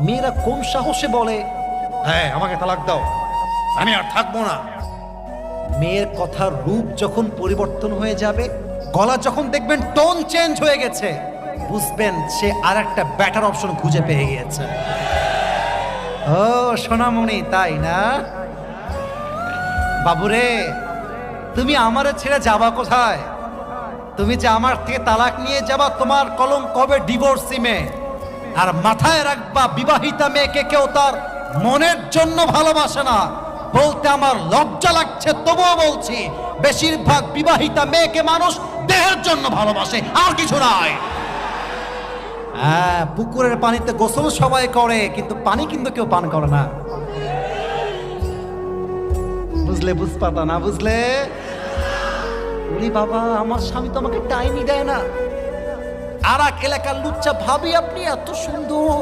মেয়েরা কোন সাহসে বলে হ্যাঁ আমাকে তালাক দাও, আমি আর থাকবো না। মেয়ের কথার রূপ যখন পরিবর্তন হয়ে যাবে, গলা যখন দেখবেন টোন চেঞ্জ হয়ে গেছে, বুঝবেন সে আর একটা বেটার অপশন খুঁজে পেয়ে গিয়েছে। ও সোনামণি, তাই না? বাবুরে, তুমি আমারে ছেড়ে যাবা কোথায়? তুমি যে আমার থেকে তালাক নিয়ে যাবা, তোমার কলম কবে ডিভোর্সিমে। আর মাথায় রাখবা, বিবাহিতা মেয়েকে কেউ তার মনের জন্য ভালোবাসে না। বলতে আমার লজ্জা লাগছে, তবুও বলছি, বেশিরভাগ বিবাহিতা মেয়েকে মানুষ দেহের জন্য ভালোবাসে, আর কিছু নয়। হ্যাঁ, পুকুরের পানিতে গোসল সবাই করে, কিন্তু পানি কিন্তু কেউ পান করে না। বুঝলে? বুঝপাতা না বুঝলে? ওরে বাবা, আমার স্বামী তো আমাকে টাইমই দেয় না। আর এক এলাকার লুচ্চা ভাবি, আপনি এত সুন্দর।